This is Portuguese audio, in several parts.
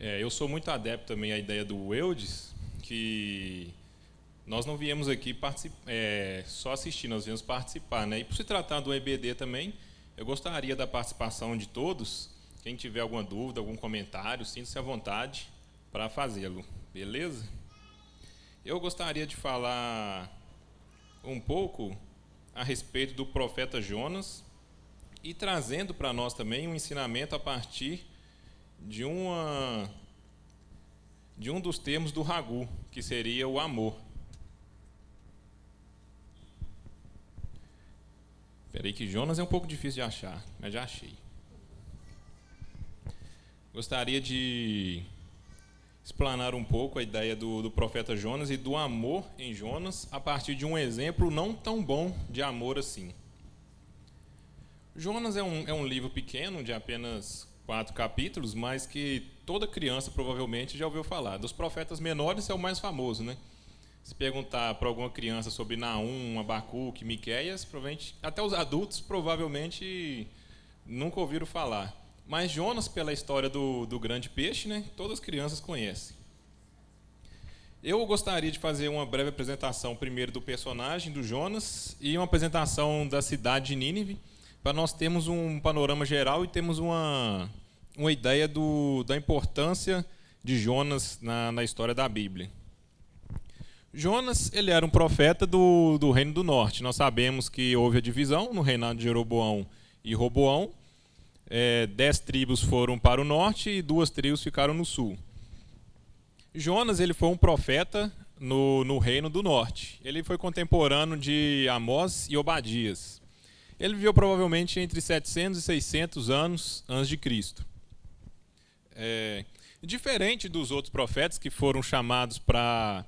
Eu sou muito adepto também à ideia do Eudes, que nós não viemos aqui só assistir, nós viemos participar, né? E por se tratar do EBD também, eu gostaria da participação de todos. Quem tiver alguma dúvida, algum comentário, sinta-se à vontade para fazê-lo, beleza? Eu gostaria de falar um pouco a respeito do profeta Jonas e trazendo para nós também um ensinamento a partir de um dos termos do Ragu, que seria o amor. Espera aí que Jonas é um pouco difícil de achar, mas já achei. Gostaria de explanar um pouco a ideia do profeta Jonas e do amor em Jonas a partir de um exemplo não tão bom de amor assim. Jonas é um livro pequeno, de apenas 4 capítulos, mas que toda criança provavelmente já ouviu falar. Dos profetas menores é o mais famoso, né? Se perguntar para alguma criança sobre Naum, Abacuque, Miqueias, provavelmente, até os adultos provavelmente nunca ouviram falar. Mas Jonas, pela história do grande peixe, né, todas as crianças conhecem. Eu gostaria de fazer uma breve apresentação primeiro do personagem, do Jonas, e uma apresentação da cidade de Nínive, para nós termos um panorama geral e termos uma ideia da importância de Jonas na história da Bíblia. Jonas, ele era um profeta do Reino do Norte. Nós sabemos que houve a divisão no reinado de Jeroboão e Roboão. 10 tribos foram para o norte e 2 tribos ficaram no sul. Jonas, ele foi um profeta no Reino do Norte. Ele foi contemporâneo de Amós e Obadias. Ele viveu provavelmente entre 700 e 600 anos antes de Cristo. Diferente dos outros profetas que foram chamados para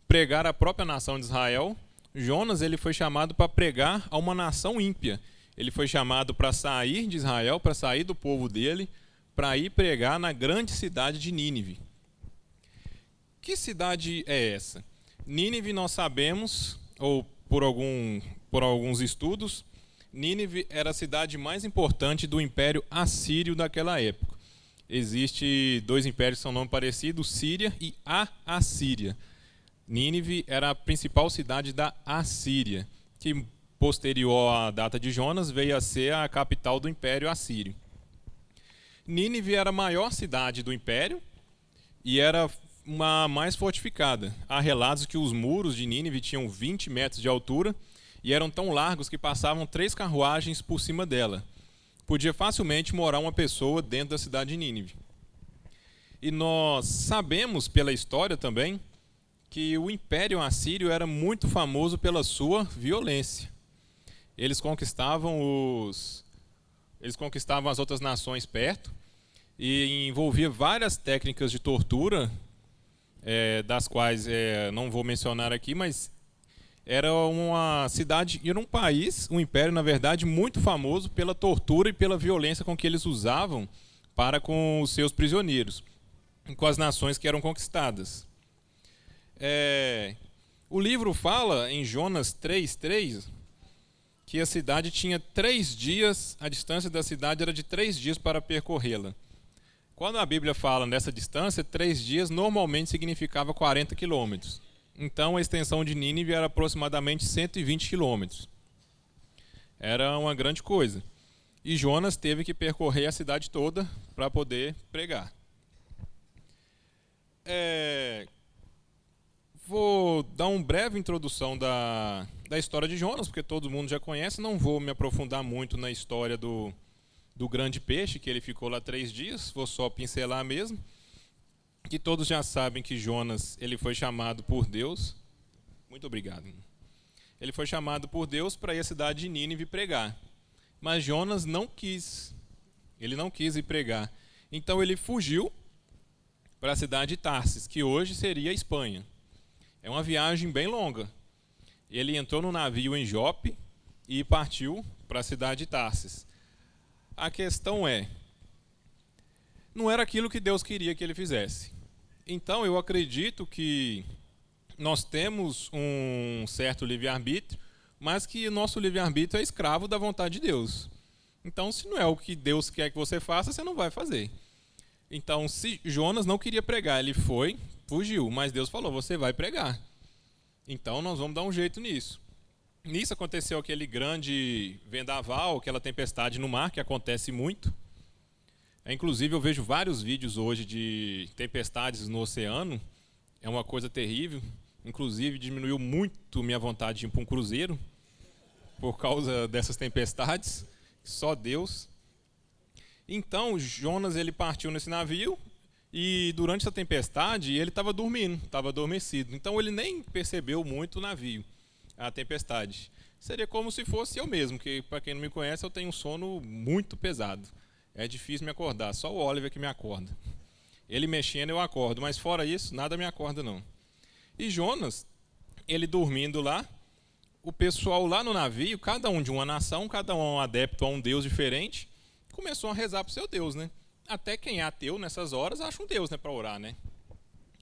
pregar a própria nação de Israel, Jonas ele foi chamado para pregar a uma nação ímpia. Ele foi chamado para sair de Israel, para sair do povo dele, para ir pregar na grande cidade de Nínive. Que cidade é essa? Nínive, nós sabemos, ou por alguns estudos, Nínive era a cidade mais importante do Império Assírio daquela época. Existem 2 impérios que são nome parecido, Síria e a Assíria. Nínive era a principal cidade da Assíria, que posterior à data de Jonas veio a ser a capital do Império Assírio. Nínive era a maior cidade do Império e era uma mais fortificada. Há relatos que os muros de Nínive tinham 20 metros de altura e eram tão largos que passavam 3 carruagens por cima dela. Podia facilmente morar uma pessoa dentro da cidade de Nínive. E nós sabemos pela história também que o Império Assírio era muito famoso pela sua violência. Eles conquistavam as outras nações perto e envolvia várias técnicas de tortura, das quais não vou mencionar aqui, mas era uma cidade, era um país, um império, na verdade, muito famoso pela tortura e pela violência com que eles usavam para com os seus prisioneiros, com as nações que eram conquistadas. O livro fala, em Jonas 3:3, que a cidade tinha 3 dias, a distância da cidade era de 3 dias para percorrê-la. Quando a Bíblia fala nessa distância, 3 dias normalmente significava 40 quilômetros. Então a extensão de Nínive era aproximadamente 120 quilômetros. Era uma grande coisa. E Jonas teve que percorrer a cidade toda para poder pregar. Vou dar uma breve introdução da história de Jonas, porque todo mundo já conhece. Não vou me aprofundar muito na história do grande peixe, que ele ficou lá 3 dias. Vou só pincelar mesmo. Que todos já sabem que Jonas ele foi chamado por Deus. Muito obrigado. Ele foi chamado por Deus para ir à cidade de Nínive pregar. Mas Jonas não quis. Ele não quis ir pregar. Então ele fugiu para a cidade de Tarsis, que hoje seria a Espanha. É uma viagem bem longa. Ele entrou no navio em Jope e partiu para a cidade de Tarsis. A questão não era aquilo que Deus queria que ele fizesse. Então eu acredito que nós temos um certo livre-arbítrio, mas que o nosso livre-arbítrio é escravo da vontade de Deus. Então, se não é o que Deus quer que você faça, você não vai fazer. Então, se Jonas não queria pregar, ele foi, fugiu, mas Deus falou: você vai pregar. Então, nós vamos dar um jeito nisso. Nisso aconteceu aquele grande vendaval, aquela tempestade no mar, que acontece muito. Inclusive, eu vejo vários vídeos hoje de tempestades no oceano. É uma coisa terrível. Inclusive, diminuiu muito minha vontade de ir para um cruzeiro por causa dessas tempestades. Só Deus. Então, Jonas ele partiu nesse navio e durante essa tempestade ele estava dormindo, estava adormecido. Então, ele nem percebeu muito o navio, a tempestade. Seria como se fosse eu mesmo, que para quem não me conhece, eu tenho um sono muito pesado. É difícil me acordar, só o Oliver que me acorda. Ele mexendo eu acordo, mas fora isso, nada me acorda não. E Jonas, ele dormindo lá, o pessoal lá no navio, cada um de uma nação, cada um adepto a um Deus diferente, começou a rezar para o seu Deus, né? Até quem é ateu nessas horas acha um Deus, né, para orar, né?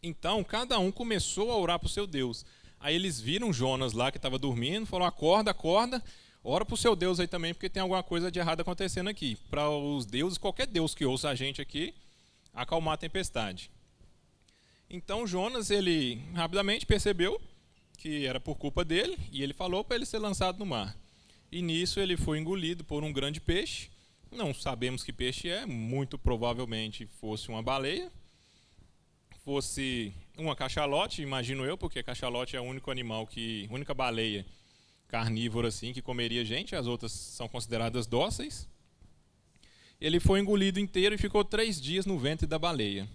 Então, cada um começou a orar para o seu Deus. Aí eles viram Jonas lá que estava dormindo, falaram: acorda, acorda, ora para o seu Deus aí também, porque tem alguma coisa de errado acontecendo aqui. Para os deuses, qualquer Deus que ouça a gente aqui, acalmar a tempestade. Então Jonas, ele rapidamente percebeu que era por culpa dele, e ele falou para ele ser lançado no mar. E nisso ele foi engolido por um grande peixe. Não sabemos que peixe é, muito provavelmente fosse uma baleia, fosse uma cachalote, imagino eu, porque a cachalote é o único animal única baleia carnívora assim que comeria gente, as outras são consideradas dóceis. Ele foi engolido inteiro e ficou 3 dias no ventre da baleia.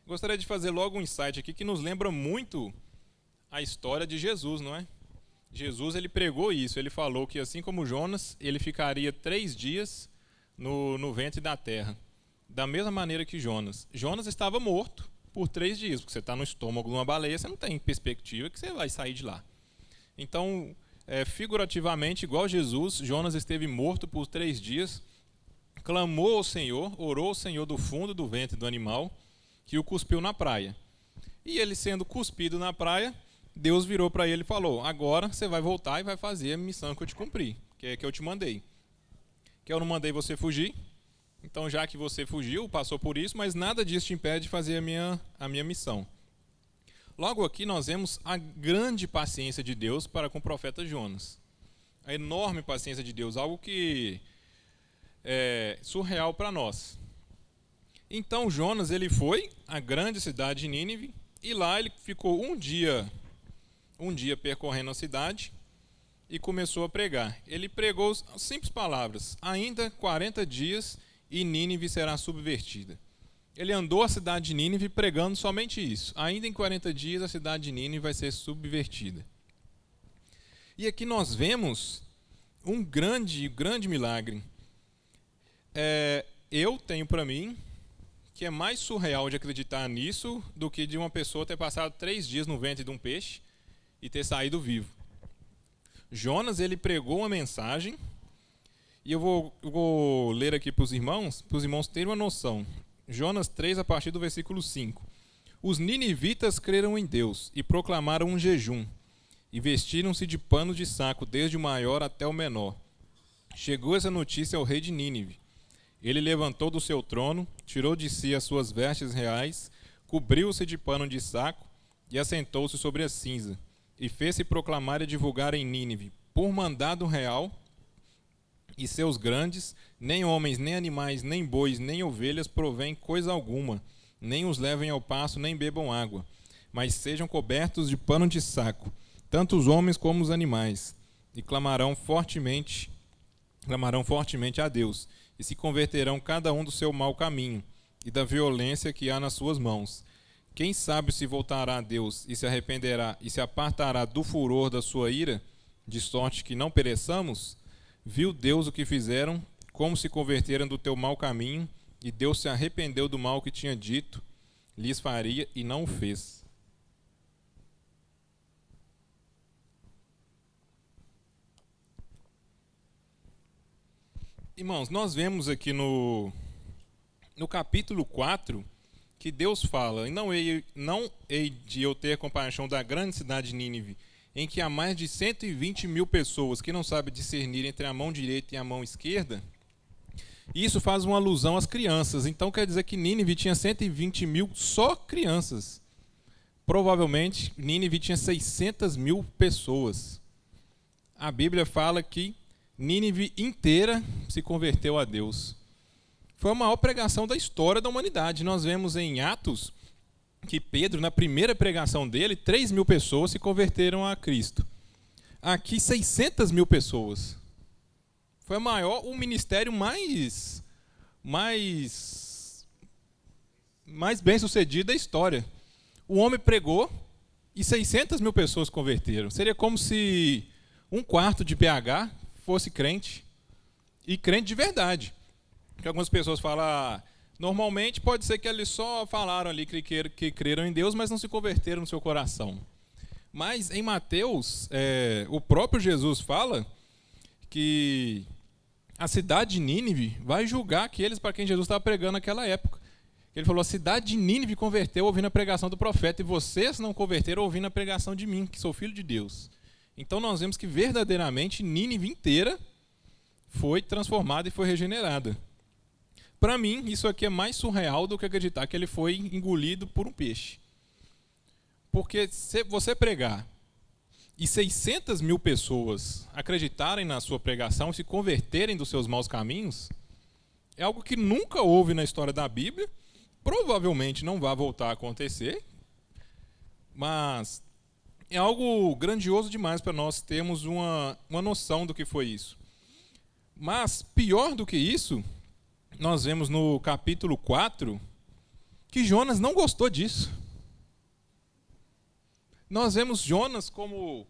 Gostaria de fazer logo um insight aqui que nos lembra muito a história de Jesus, não é? Jesus ele pregou isso, ele falou que assim como Jonas, ele ficaria 3 dias no ventre da terra. Da mesma maneira que Jonas. Jonas estava morto por 3 dias, porque você está no estômago de uma baleia, você não tem perspectiva que você vai sair de lá. Então, figurativamente, igual Jesus, Jonas esteve morto por 3 dias, clamou ao Senhor, orou ao Senhor do fundo do ventre do animal, que o cuspiu na praia. E ele sendo cuspido na praia, Deus virou para ele e falou: agora você vai voltar e vai fazer a missão que eu te cumpri, que eu te mandei. Que eu não mandei você fugir, então já que você fugiu, passou por isso, mas nada disso te impede de fazer a minha missão. Logo aqui nós vemos a grande paciência de Deus para com o profeta Jonas. A enorme paciência de Deus, algo que é surreal para nós. Então Jonas ele foi à grande cidade de Nínive e lá ele ficou um dia percorrendo a cidade e começou a pregar. Ele pregou as simples palavras: ainda 40 dias e Nínive será subvertida. Ele andou a cidade de Nínive pregando somente isso. Ainda em 40 dias a cidade de Nínive vai ser subvertida. E aqui nós vemos um grande milagre. Eu tenho para mim que é mais surreal de acreditar nisso do que de uma pessoa ter passado 3 dias no ventre de um peixe e ter saído vivo. Jonas ele pregou uma mensagem e eu vou ler aqui para os irmãos terem uma noção. Jonas 3, a partir do versículo 5. Os ninivitas creram em Deus e proclamaram um jejum, e vestiram-se de panos de saco, desde o maior até o menor. Chegou essa notícia ao rei de Nínive. Ele levantou do seu trono, tirou de si as suas vestes reais, cobriu-se de pano de saco e assentou-se sobre a cinza, e fez-se proclamar e divulgar em Nínive, por mandado real, e seus grandes, nem homens, nem animais, nem bois, nem ovelhas provém coisa alguma, nem os levem ao pasto, nem bebam água, mas sejam cobertos de pano de saco, tanto os homens como os animais, e clamarão fortemente a Deus, e se converterão cada um do seu mau caminho, e da violência que há nas suas mãos. Quem sabe se voltará a Deus, e se arrependerá, e se apartará do furor da sua ira, de sorte que não pereçamos? Viu Deus o que fizeram, como se converteram do teu mau caminho, e Deus se arrependeu do mal que tinha dito, lhes faria e não o fez. Irmãos, nós vemos aqui no capítulo 4 que Deus fala: e não hei de eu ter compaixão da grande cidade de Nínive, em que há mais de 120 mil pessoas que não sabem discernir entre a mão direita e a mão esquerda. E isso faz uma alusão às crianças. Então quer dizer que Nínive tinha 120 mil só crianças. Provavelmente Nínive tinha 600 mil pessoas. A Bíblia fala que Nínive inteira se converteu a Deus. Foi a maior pregação da história da humanidade. Nós vemos em Atos que Pedro, na primeira pregação dele, 3 mil pessoas se converteram a Cristo. Aqui, 600 mil pessoas. Foi o ministério mais bem sucedido da história. O homem pregou e 600 mil pessoas converteram. Seria como se 1/4 de PH fosse crente. E crente de verdade. Porque algumas pessoas falam, normalmente pode ser que eles só falaram ali que creram em Deus, mas não se converteram no seu coração. Mas em Mateus, o próprio Jesus fala que a cidade de Nínive vai julgar aqueles para quem Jesus estava pregando naquela época. Ele falou, a cidade de Nínive converteu ouvindo a pregação do profeta, e vocês não converteram ouvindo a pregação de mim, que sou filho de Deus. Então nós vemos que verdadeiramente Nínive inteira foi transformada e foi regenerada. Para mim, isso aqui é mais surreal do que acreditar que ele foi engolido por um peixe. Porque se você pregar e 600 mil pessoas acreditarem na sua pregação e se converterem dos seus maus caminhos, é algo que nunca houve na história da Bíblia, provavelmente não vai voltar a acontecer, mas é algo grandioso demais para nós termos uma noção do que foi isso. Mas, pior do que isso, nós vemos no capítulo 4 que Jonas não gostou disso. Nós vemos Jonas como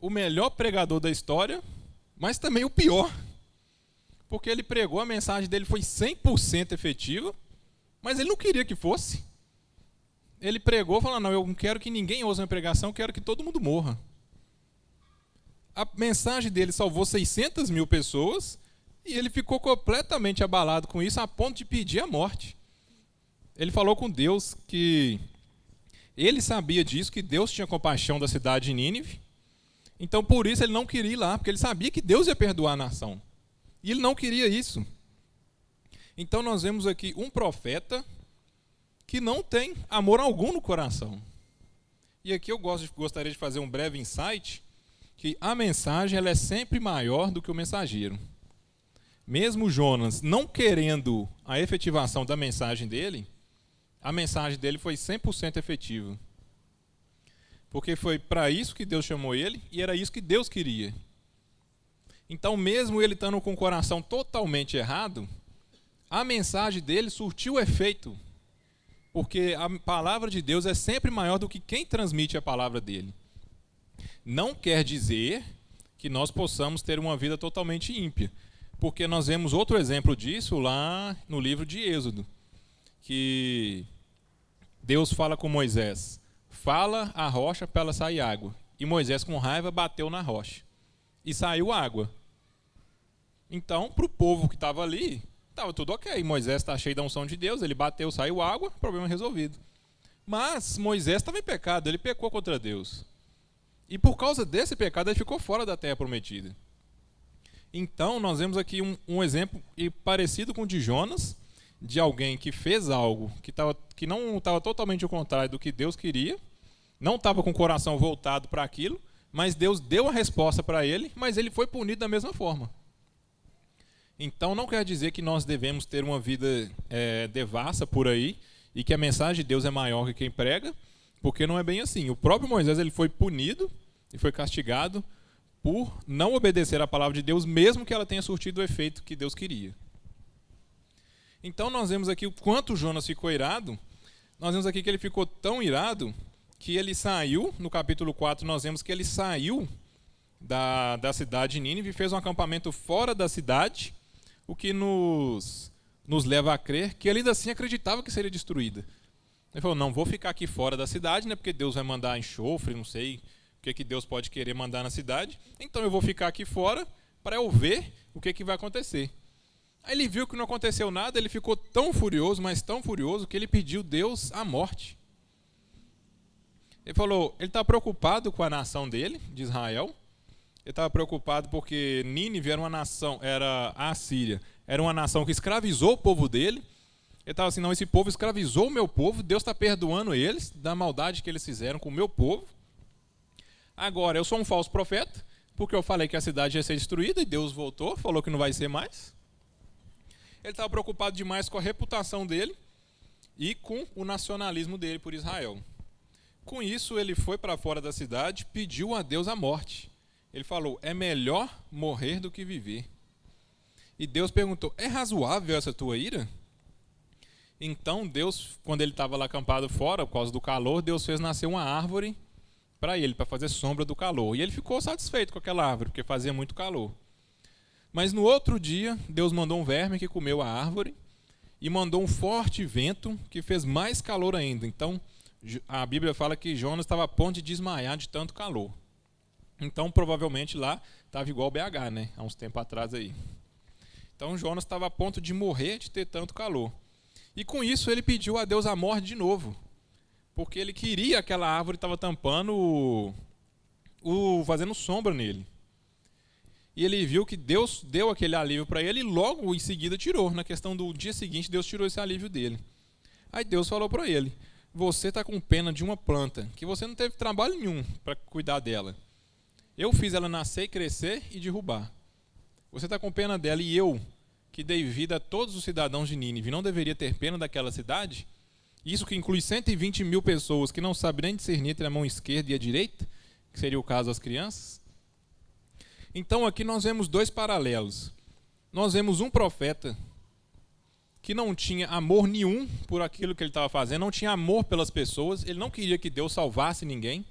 o melhor pregador da história, mas também o pior. Porque ele pregou, a mensagem dele foi 100% efetiva, mas ele não queria que fosse. Ele pregou falando, não, eu não quero que ninguém ouça minha pregação, eu quero que todo mundo morra. A mensagem dele salvou 600 mil pessoas, e ele ficou completamente abalado com isso, a ponto de pedir a morte. Ele falou com Deus que ele sabia disso, que Deus tinha compaixão da cidade de Nínive. Então, por isso, ele não queria ir lá, porque ele sabia que Deus ia perdoar a nação. E ele não queria isso. Então, nós vemos aqui um profeta que não tem amor algum no coração. E aqui eu gostaria de fazer um breve insight, que a mensagem ela é sempre maior do que o mensageiro. Mesmo Jonas não querendo a efetivação da mensagem dele, a mensagem dele foi 100% efetiva. Porque foi para isso que Deus chamou ele e era isso que Deus queria. Então, mesmo ele estando com o coração totalmente errado, a mensagem dele surtiu efeito. Porque a palavra de Deus é sempre maior do que quem transmite a palavra dele. Não quer dizer que nós possamos ter uma vida totalmente ímpia. Porque nós vemos outro exemplo disso lá no livro de Êxodo. Que Deus fala com Moisés, fala a rocha para ela sair água. E Moisés, com raiva, bateu na rocha. E saiu água. Então, para o povo que estava ali, estava tudo ok. Moisés está cheio da unção de Deus, ele bateu, saiu água, problema resolvido. Mas Moisés estava em pecado, ele pecou contra Deus. E por causa desse pecado, ele ficou fora da terra prometida. Então, nós vemos aqui um exemplo parecido com o de Jonas, de alguém que fez algo que não estava totalmente ao contrário do que Deus queria, não estava com o coração voltado para aquilo, mas Deus deu a resposta para ele, mas ele foi punido da mesma forma. Então, não quer dizer que nós devemos ter uma vida devassa por aí, e que a mensagem de Deus é maior que quem prega, porque não é bem assim. O próprio Moisés ele foi punido e foi castigado por não obedecer à palavra de Deus, mesmo que ela tenha surtido o efeito que Deus queria. Então nós vemos aqui o quanto Jonas ficou irado. Nós vemos aqui que ele ficou tão irado que ele saiu, no capítulo 4 nós vemos que ele saiu da cidade de Nínive e fez um acampamento fora da cidade, o que nos leva a crer que ele ainda assim acreditava que seria destruída. Ele falou, não, vou ficar aqui fora da cidade, né, porque Deus vai mandar enxofre, não sei o que Deus pode querer mandar na cidade, então eu vou ficar aqui fora para eu ver o que vai acontecer. Aí ele viu que não aconteceu nada, ele ficou tão furioso, mas tão furioso, que ele pediu Deus a morte. Ele falou, ele está preocupado com a nação dele, de Israel. Ele estava preocupado porque Nínive era uma nação, a Assíria, era uma nação que escravizou o povo dele. Ele estava assim, não, esse povo escravizou o meu povo, Deus está perdoando eles da maldade que eles fizeram com o meu povo. Agora, eu sou um falso profeta, porque eu falei que a cidade ia ser destruída e Deus voltou, falou que não vai ser mais. Ele estava preocupado demais com a reputação dele e com o nacionalismo dele por Israel. Com isso, ele foi para fora da cidade, pediu a Deus a morte. Ele falou, é melhor morrer do que viver. E Deus perguntou, é razoável essa tua ira? Então Deus, quando ele estava lá acampado fora, por causa do calor, Deus fez nascer uma árvore para ele, para fazer sombra do calor. E ele ficou satisfeito com aquela árvore, porque fazia muito calor. Mas no outro dia, Deus mandou um verme que comeu a árvore e mandou um forte vento que fez mais calor ainda. Então, a Bíblia fala que Jonas estava a ponto de desmaiar de tanto calor. Então, provavelmente lá estava igual o BH, né? Há uns tempos atrás aí. Então, Jonas estava a ponto de morrer de ter tanto calor. E com isso, ele pediu a Deus a morte de novo. Porque ele queria aquela árvore que estava tampando, fazendo sombra nele. E ele viu que Deus deu aquele alívio para ele e logo em seguida tirou. Na questão do dia seguinte, Deus tirou esse alívio dele. Aí Deus falou para ele, você está com pena de uma planta, que você não teve trabalho nenhum para cuidar dela. Eu fiz ela nascer, crescer e derrubar. Você está com pena dela e eu, que dei vida a todos os cidadãos de Nínive, não deveria ter pena daquela cidade? Isso que inclui 120 mil pessoas que não sabem nem discernir entre a mão esquerda e a direita, que seria o caso das crianças. Então aqui nós vemos dois paralelos. Nós vemos um profeta que não tinha amor nenhum por aquilo que ele estava fazendo, não tinha amor pelas pessoas, ele não queria que Deus salvasse ninguém.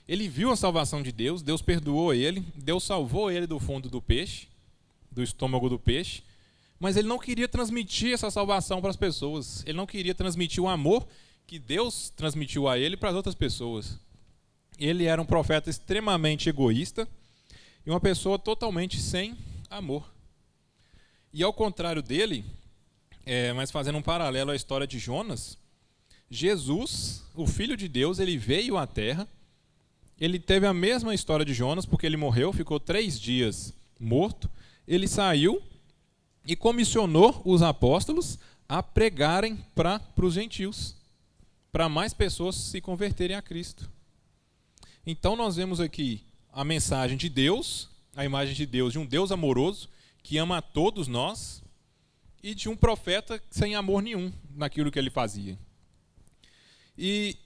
Ele viu a salvação de Deus, Deus perdoou ele, Deus salvou ele do fundo do peixe, do estômago do peixe, mas ele não queria transmitir essa salvação para as pessoas. Ele não queria transmitir o amor que Deus transmitiu a ele para as outras pessoas. Ele era um profeta extremamente egoísta e uma pessoa totalmente sem amor. E ao contrário dele, mas fazendo um paralelo à história de Jonas, Jesus, o Filho de Deus, ele veio à Terra, ele teve a mesma história de Jonas, porque ele morreu, ficou 3 dias morto, ele saiu e comissionou os apóstolos a pregarem para os gentios, para mais pessoas se converterem a Cristo. Então nós vemos aqui a mensagem de Deus, a imagem de Deus, de um Deus amoroso, que ama a todos nós, e de um profeta sem amor nenhum naquilo que ele fazia. E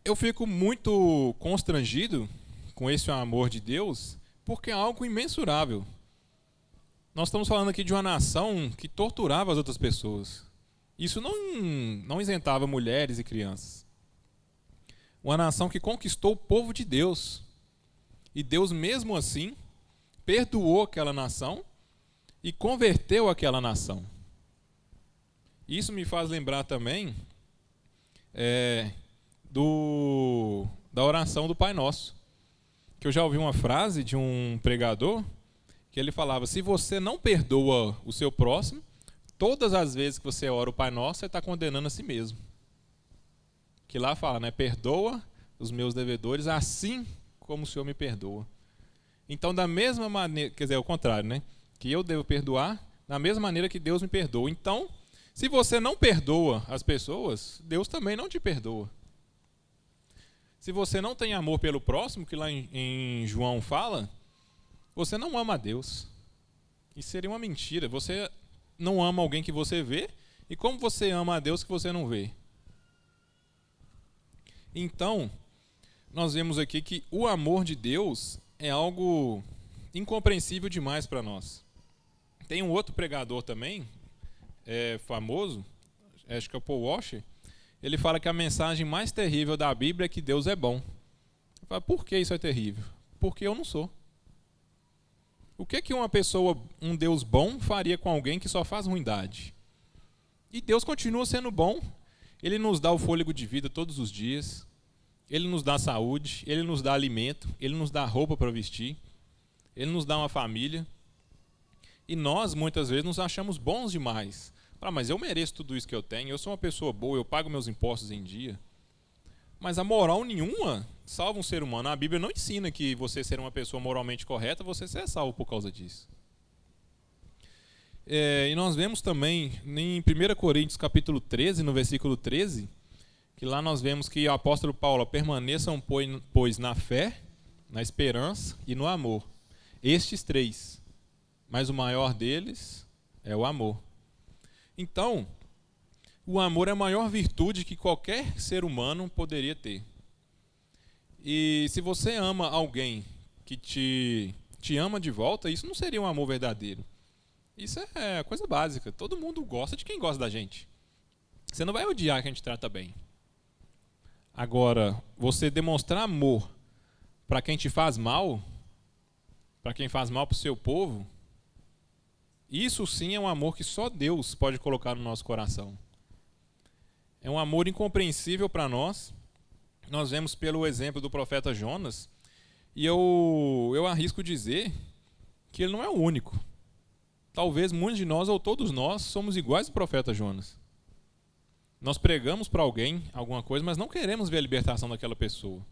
eu fico muito constrangido com esse amor de Deus, porque é algo imensurável. Nós estamos falando aqui de uma nação que torturava as outras pessoas. Isso não isentava mulheres e crianças. Uma nação que conquistou o povo de Deus. E Deus, mesmo assim, perdoou aquela nação e converteu aquela nação. Isso me faz lembrar também da oração do Pai Nosso. Que eu já ouvi uma frase de um pregador que ele falava, se você não perdoa o seu próximo, todas as vezes que você ora o Pai Nosso, você está condenando a si mesmo. Que lá fala, né? Perdoa os meus devedores assim como o Senhor me perdoa. Então, da mesma maneira, quer dizer, ao contrário, né? Que eu devo perdoar da mesma maneira que Deus me perdoa. Então, se você não perdoa as pessoas, Deus também não te perdoa. Se você não tem amor pelo próximo, que lá em João fala, você não ama a Deus. Isso seria uma mentira. Você não ama alguém que você vê, e como você ama a Deus que você não vê? Então, nós vemos aqui que o amor de Deus é algo incompreensível demais para nós. Tem um outro pregador também, famoso, acho que é o Paul Washer, ele fala que a mensagem mais terrível da Bíblia é que Deus é bom. Eu falo, por que isso é terrível? Porque eu não sou. O que uma pessoa, um Deus bom, faria com alguém que só faz ruindade? E Deus continua sendo bom. Ele nos dá o fôlego de vida todos os dias. Ele nos dá saúde. Ele nos dá alimento. Ele nos dá roupa para vestir. Ele nos dá uma família. E nós, muitas vezes, nos achamos bons demais. Mas eu mereço tudo isso que eu tenho. Eu sou uma pessoa boa. Eu pago meus impostos em dia. Mas a moral nenhuma salva um ser humano. A Bíblia não ensina que você ser uma pessoa moralmente correta, você ser salvo por causa disso. E nós vemos também em 1 Coríntios capítulo 13, no versículo 13, que lá nós vemos que o apóstolo Paulo: permaneçam, pois, na fé, na esperança e no amor. Estes três, mas o maior deles é o amor. Então, o amor é a maior virtude que qualquer ser humano poderia ter. E se você ama alguém que te ama de volta, isso não seria um amor verdadeiro. Isso é coisa básica. Todo mundo gosta de quem gosta da gente. Você não vai odiar quem te trata bem. Agora, você demonstrar amor para quem te faz mal, para quem faz mal para o seu povo, isso sim é um amor que só Deus pode colocar no nosso coração. É um amor incompreensível para nós. Nós vemos pelo exemplo do profeta Jonas, e eu arrisco dizer que ele não é o único. Talvez muitos de nós, ou todos nós, somos iguais ao profeta Jonas. Nós pregamos para alguém alguma coisa, mas não queremos ver a libertação daquela pessoa.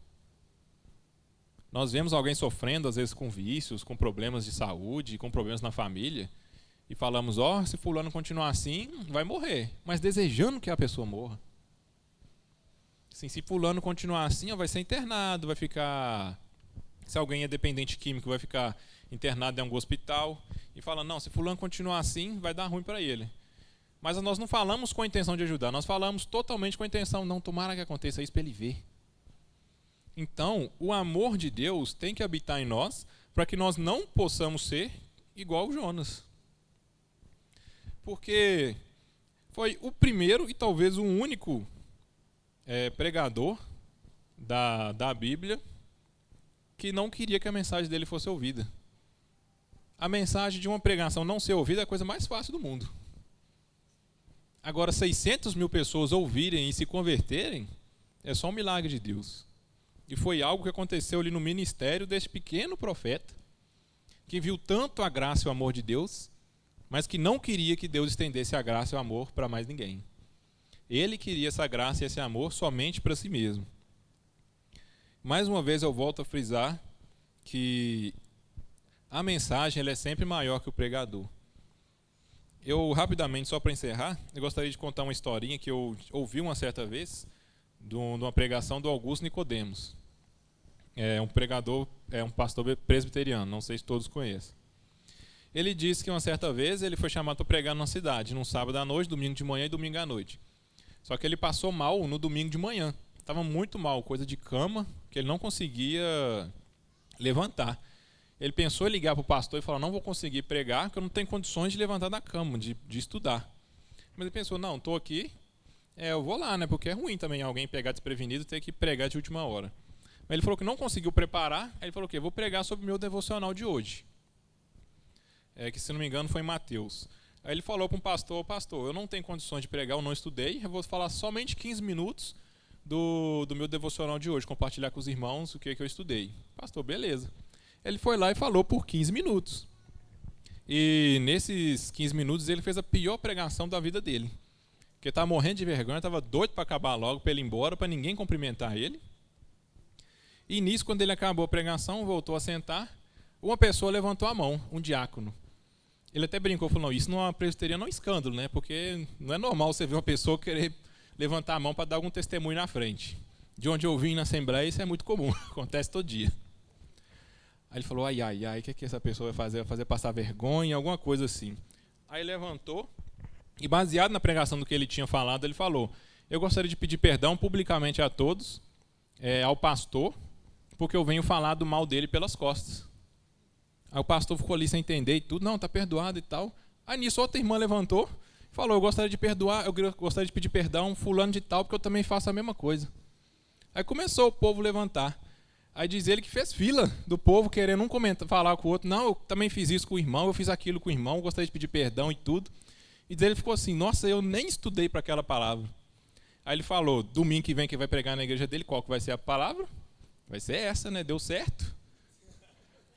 Nós vemos alguém sofrendo, às vezes com vícios, com problemas de saúde, com problemas na família, e falamos: se fulano continuar assim, vai morrer, mas desejando que a pessoa morra. Assim, se fulano continuar assim, vai ser internado, vai ficar... Se alguém é dependente químico, vai ficar internado em algum hospital. E fala: não, se fulano continuar assim, vai dar ruim para ele. Mas nós não falamos com a intenção de ajudar, nós falamos totalmente com a intenção: não, tomara que aconteça isso para ele ver. Então, o amor de Deus tem que habitar em nós, para que nós não possamos ser igual Jonas. Porque foi o primeiro e talvez o único pregador da Bíblia que não queria que a mensagem dele fosse ouvida. A mensagem de uma pregação não ser ouvida é a coisa mais fácil do mundo. Agora, 600 mil pessoas ouvirem e se converterem é só um milagre de Deus. E foi algo que aconteceu ali no ministério deste pequeno profeta, que viu tanto a graça e o amor de Deus, mas que não queria que Deus estendesse a graça e o amor para mais ninguém. Ele queria essa graça e esse amor somente para si mesmo. Mais uma vez eu volto a frisar que a mensagem ela é sempre maior que o pregador. Eu, rapidamente, só para encerrar, eu gostaria de contar uma historinha que eu ouvi uma certa vez de uma pregação do Augusto Nicodemos. É um pregador, é um pastor presbiteriano, não sei se todos conhecem. Ele disse que uma certa vez ele foi chamado para pregar numa cidade, num sábado à noite, domingo de manhã e domingo à noite. Só que ele passou mal no domingo de manhã. Estava muito mal, coisa de cama, que ele não conseguia levantar. Ele pensou em ligar para o pastor e falar: não vou conseguir pregar, porque eu não tenho condições de levantar da cama, de estudar. Mas ele pensou: não, estou aqui, eu vou lá, né? Porque é ruim também alguém pegar desprevenido e ter que pregar de última hora. Mas ele falou que não conseguiu preparar, aí ele falou que vou pregar sobre o meu devocional de hoje. Que, se não me engano, foi em Mateus. Aí ele falou para um pastor: pastor, eu não tenho condições de pregar, eu não estudei, eu vou falar somente 15 minutos do meu devocional de hoje, compartilhar com os irmãos o que eu estudei. Pastor, beleza. Ele foi lá e falou por 15 minutos. E nesses 15 minutos ele fez a pior pregação da vida dele. Porque estava morrendo de vergonha, estava doido para acabar logo, para ele ir embora, para ninguém cumprimentar ele. E nisso, quando ele acabou a pregação, voltou a sentar, uma pessoa levantou a mão, um diácono. Ele até brincou, falou: não, isso numa presbiteria não é um escândalo, né? Porque não é normal você ver uma pessoa querer levantar a mão para dar algum testemunho na frente. De onde eu vim na Assembleia, isso é muito comum, acontece todo dia. Aí ele falou: ai, o que essa pessoa vai fazer? Vai fazer passar vergonha, alguma coisa assim. Aí levantou, e baseado na pregação do que ele tinha falado, ele falou: eu gostaria de pedir perdão publicamente a todos, ao pastor, porque eu venho falar do mal dele pelas costas. Aí o pastor ficou ali sem entender e tudo: não, está perdoado e tal. Aí nisso outra irmã levantou e falou: eu gostaria de pedir perdão fulano de tal, porque eu também faço a mesma coisa. Aí começou o povo levantar. Aí diz ele que fez fila do povo querendo um falar com o outro: não, eu também fiz isso com o irmão, eu fiz aquilo com o irmão, gostaria de pedir perdão e tudo. E diz ele ficou assim: nossa, eu nem estudei para aquela palavra. Aí ele falou: domingo que vem que vai pregar na igreja dele, qual que vai ser a palavra? Vai ser essa, né? Deu certo.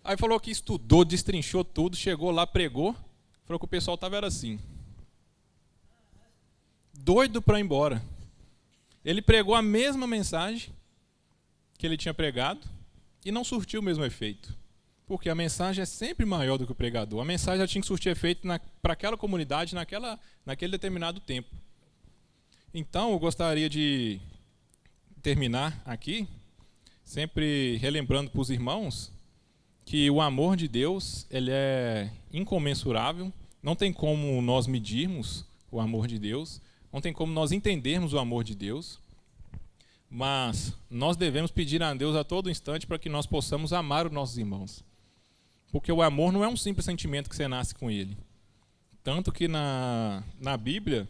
Aí falou que estudou, destrinchou tudo, chegou lá, pregou. Falou que o pessoal estava assim, doido para ir embora. Ele pregou a mesma mensagem que ele tinha pregado e não surtiu o mesmo efeito. Porque a mensagem é sempre maior do que o pregador. A mensagem já tinha que surtir efeito para aquela comunidade naquele determinado tempo. Então, eu gostaria de terminar aqui, sempre relembrando para os irmãos que o amor de Deus ele é incomensurável. Não tem como nós medirmos o amor de Deus. Não tem como nós entendermos o amor de Deus. Mas nós devemos pedir a Deus a todo instante para que nós possamos amar os nossos irmãos. Porque o amor não é um simples sentimento que você nasce com ele. Tanto que na Bíblia,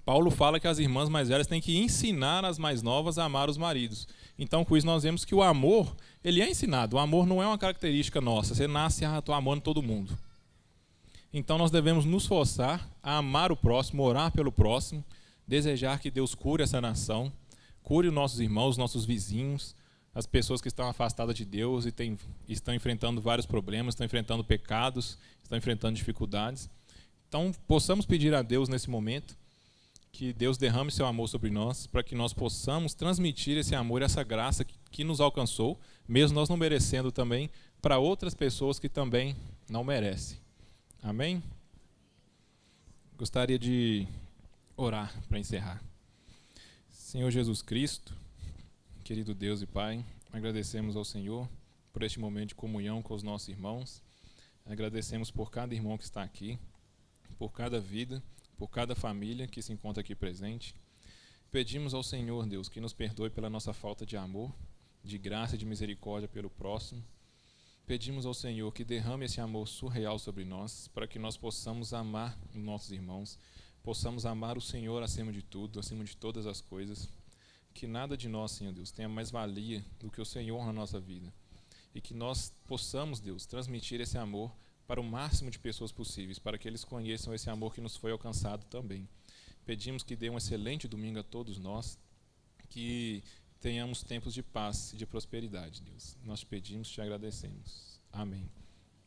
Paulo fala que as irmãs mais velhas têm que ensinar as mais novas a amar os maridos. Então, com isso, nós vemos que o amor, ele é ensinado. O amor não é uma característica nossa. Você nasce, estou amando todo mundo. Então, nós devemos nos forçar a amar o próximo, orar pelo próximo, desejar que Deus cure essa nação, cure os nossos irmãos, os nossos vizinhos, as pessoas que estão afastadas de Deus e estão enfrentando vários problemas, estão enfrentando pecados, estão enfrentando dificuldades. Então, possamos pedir a Deus nesse momento que Deus derrame seu amor sobre nós, para que nós possamos transmitir esse amor, essa graça que nos alcançou, mesmo nós não merecendo também, para outras pessoas que também não merecem. Amém? Gostaria de orar para encerrar. Senhor Jesus Cristo, querido Deus e Pai, agradecemos ao Senhor por este momento de comunhão com os nossos irmãos. Agradecemos por cada irmão que está aqui, por cada vida, por cada família que se encontra aqui presente. Pedimos ao Senhor, Deus, que nos perdoe pela nossa falta de amor, de graça e de misericórdia pelo próximo. Pedimos ao Senhor que derrame esse amor surreal sobre nós, para que nós possamos amar os nossos irmãos, possamos amar o Senhor acima de tudo, acima de todas as coisas. Que nada de nós, Senhor Deus, tenha mais valia do que o Senhor na nossa vida. E que nós possamos, Deus, transmitir esse amor para o máximo de pessoas possíveis, para que eles conheçam esse amor que nos foi alcançado também. Pedimos que dê um excelente domingo a todos nós, que tenhamos tempos de paz e de prosperidade, Deus. Nós te pedimos, te agradecemos. Amém.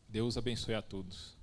Deus abençoe a todos.